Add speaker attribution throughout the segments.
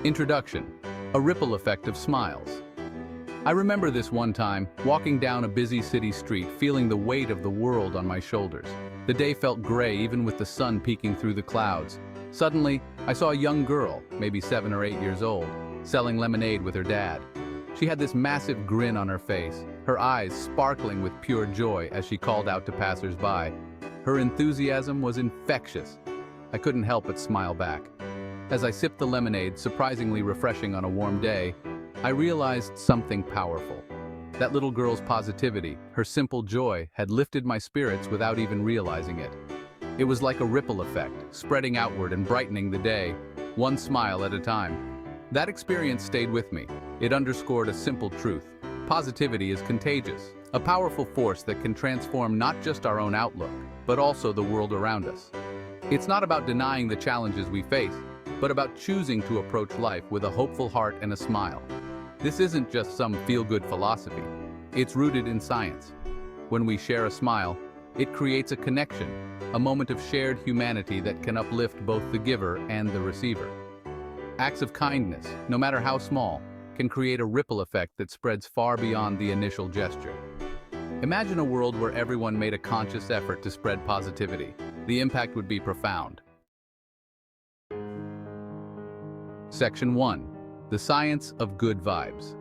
Speaker 1: Introduction: a ripple effect of smiles. I remember this one time, walking down a busy city street, feeling the weight of the world on my shoulders. The day felt gray even with the sun peeking through the clouds. Suddenly, I saw a young girl, maybe 7 or 8 years old, selling lemonade with her dad. She had this massive grin on her face, her eyes sparkling with pure joy as she called out to passers-by. Her enthusiasm was infectious. I couldn't help but smile back. As I sipped the lemonade, surprisingly refreshing on a warm day, I realized something powerful. That little girl's positivity, her simple joy, had lifted my spirits without even realizing it. It was like a ripple effect, spreading outward and brightening the day, one smile at a time. That experience stayed with me. It underscored a simple truth. Positivity is contagious, a powerful force that can transform not just our own outlook, but also the world around us. It's not about denying the challenges we face, but about choosing to approach life with a hopeful heart and a smile. This isn't just some feel-good philosophy. It's rooted in science. When we share a smile, it creates a connection, a moment of shared humanity that can uplift both the giver and the receiver. Acts of kindness, no matter how small, can create a ripple effect that spreads far beyond the initial gesture. Imagine a world where everyone made a conscious effort to spread positivity. The impact would be profound. Section 1. The Science of Good Vibes.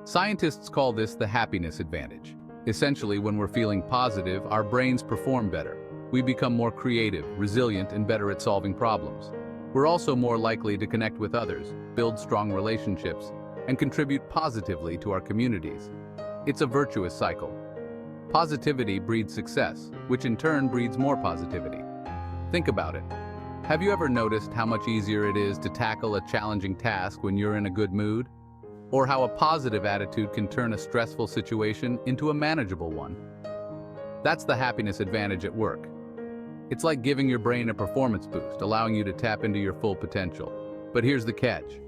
Speaker 1: Scientists call this the happiness advantage. Essentially, when we're feeling positive, our brains perform better. We become more creative, resilient, and better at solving problems. We're also more likely to connect with others, build strong relationships, and contribute positively to our communities. It's a virtuous cycle. Positivity breeds success, which in turn breeds more positivity. Think about it. Have you ever noticed how much easier it is to tackle a challenging task when you're in a good mood? Or how a positive attitude can turn a stressful situation into a manageable one? That's the happiness advantage at work. It's like giving your brain a performance boost, allowing you to tap into your full potential. But here's the catch.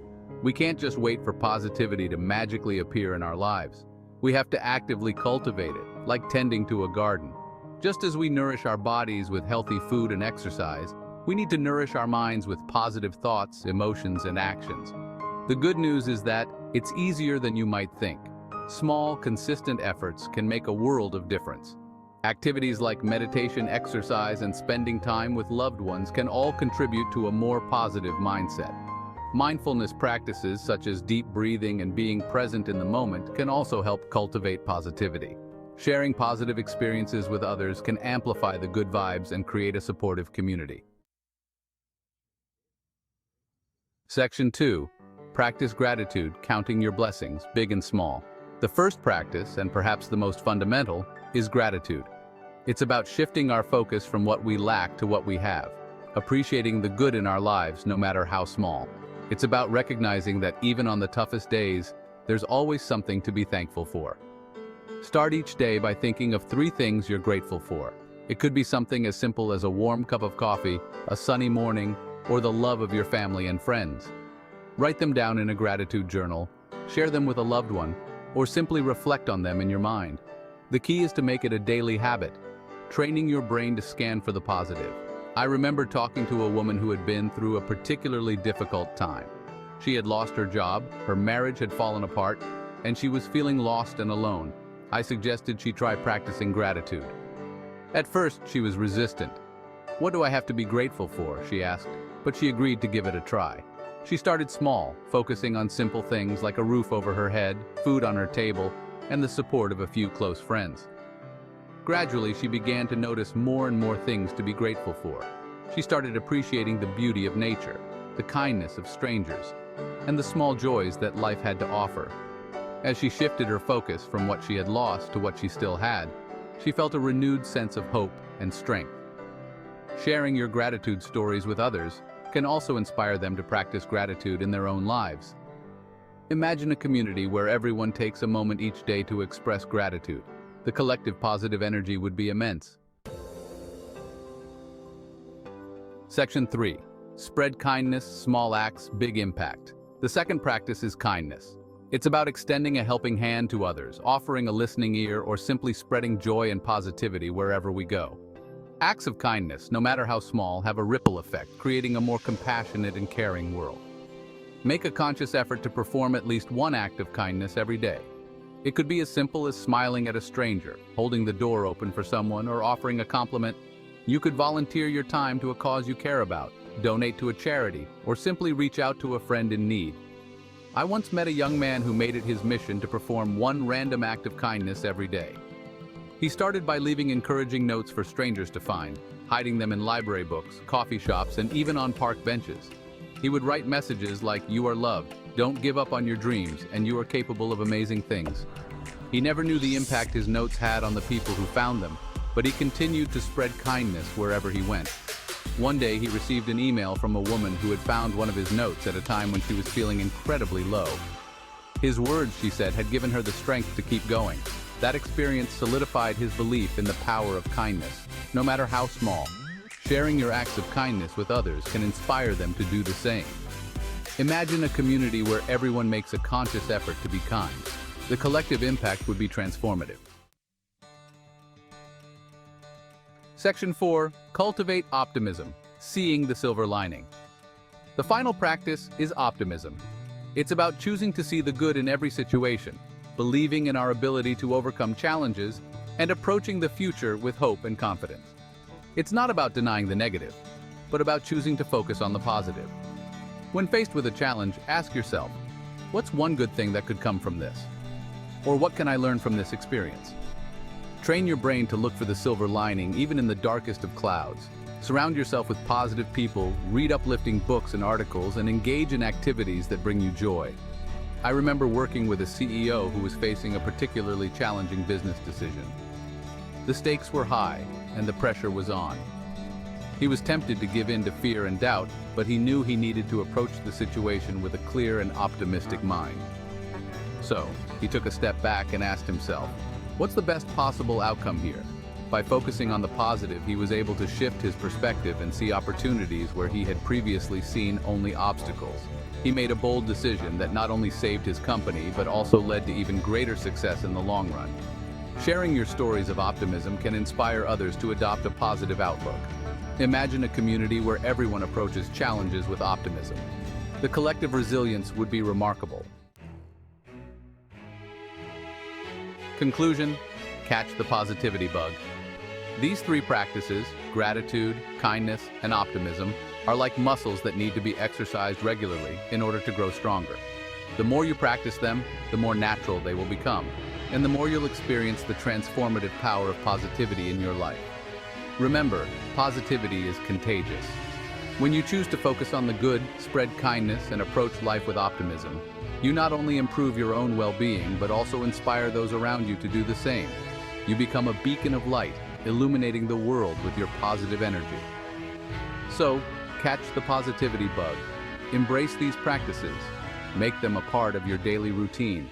Speaker 1: We can't just wait for positivity to magically appear in our lives. We have to actively cultivate it, like tending to a garden. Just as we nourish our bodies with healthy food and exercise, we need to nourish our minds with positive thoughts, emotions, and actions. The good news is that it's easier than you might think. Small, consistent efforts can make a world of difference. Activities like meditation, exercise, and spending time with loved ones can all contribute to a more positive mindset. Mindfulness practices such as deep breathing and being present in the moment can also help cultivate positivity. Sharing positive experiences with others can amplify the good vibes and create a supportive community. Section 2. Practice gratitude, counting your blessings, big and small. The first practice, and perhaps the most fundamental, is gratitude. It's about shifting our focus from what we lack to what we have, appreciating the good in our lives no matter how small. It's about recognizing that even on the toughest days, there's always something to be thankful for. Start each day by thinking of 3 things you're grateful for. It could be something as simple as a warm cup of coffee, a sunny morning, or the love of your family and friends. Write them down in a gratitude journal, share them with a loved one, or simply reflect on them in your mind. The key is to make it a daily habit, training your brain to scan for the positive. I remember talking to a woman who had been through a particularly difficult time. She had lost her job, her marriage had fallen apart, and she was feeling lost and alone. I suggested she try practicing gratitude. At first, she was resistant. "What do I have to be grateful for?" she asked, but she agreed to give it a try. She started small, focusing on simple things like a roof over her head, food on her table, and the support of a few close friends. Gradually, she began to notice more and more things to be grateful for. She started appreciating the beauty of nature, the kindness of strangers, and the small joys that life had to offer. As she shifted her focus from what she had lost to what she still had, she felt a renewed sense of hope and strength. Sharing your gratitude stories with others can also inspire them to practice gratitude in their own lives. Imagine a community where everyone takes a moment each day to express gratitude. The collective positive energy would be immense. Section 3. Spread kindness, small acts, big impact. The second practice is kindness. It's about extending a helping hand to others, offering a listening ear, or simply spreading joy and positivity wherever we go. Acts of kindness, no matter how small, have a ripple effect, creating a more compassionate and caring world. Make a conscious effort to perform at least one act of kindness every day. It could be as simple as smiling at a stranger, holding the door open for someone, or offering a compliment. You could volunteer your time to a cause you care about, donate to a charity, or simply reach out to a friend in need. I once met a young man who made it his mission to perform one random act of kindness every day. He started by leaving encouraging notes for strangers to find, hiding them in library books, coffee shops, and even on park benches. He would write messages like, "You are loved, don't give up on your dreams, and you are capable of amazing things." He never knew the impact his notes had on the people who found them, but he continued to spread kindness wherever he went. One day he received an email from a woman who had found one of his notes at a time when she was feeling incredibly low. His words, she said, had given her the strength to keep going. That experience solidified his belief in the power of kindness, no matter how small. Sharing your acts of kindness with others can inspire them to do the same. Imagine a community where everyone makes a conscious effort to be kind. The collective impact would be transformative. Section 4. Cultivate optimism, seeing the silver lining. The final practice is optimism. It's about choosing to see the good in every situation, believing in our ability to overcome challenges, and approaching the future with hope and confidence. It's not about denying the negative, but about choosing to focus on the positive. When faced with a challenge, ask yourself, what's one good thing that could come from this? Or what can I learn from this experience? Train your brain to look for the silver lining even in the darkest of clouds. Surround yourself with positive people, read uplifting books and articles, and engage in activities that bring you joy. I remember working with a CEO who was facing a particularly challenging business decision. The stakes were high, and the pressure was on. He was tempted to give in to fear and doubt, but he knew he needed to approach the situation with a clear and optimistic mind. So, he took a step back and asked himself, what's the best possible outcome here? By focusing on the positive, he was able to shift his perspective and see opportunities where he had previously seen only obstacles. He made a bold decision that not only saved his company, but also led to even greater success in the long run. Sharing your stories of optimism can inspire others to adopt a positive outlook. Imagine a community where everyone approaches challenges with optimism. The collective resilience would be remarkable. Conclusion: catch the positivity bug. These three practices, gratitude, kindness, and optimism, are like muscles that need to be exercised regularly in order to grow stronger. The more you practice them, the more natural they will become, and the more you'll experience the transformative power of positivity in your life. Remember, positivity is contagious. When you choose to focus on the good, spread kindness, and approach life with optimism, you not only improve your own well-being, but also inspire those around you to do the same. You become a beacon of light, illuminating the world with your positive energy. So, catch the positivity bug. Embrace these practices. Make them a part of your daily routine.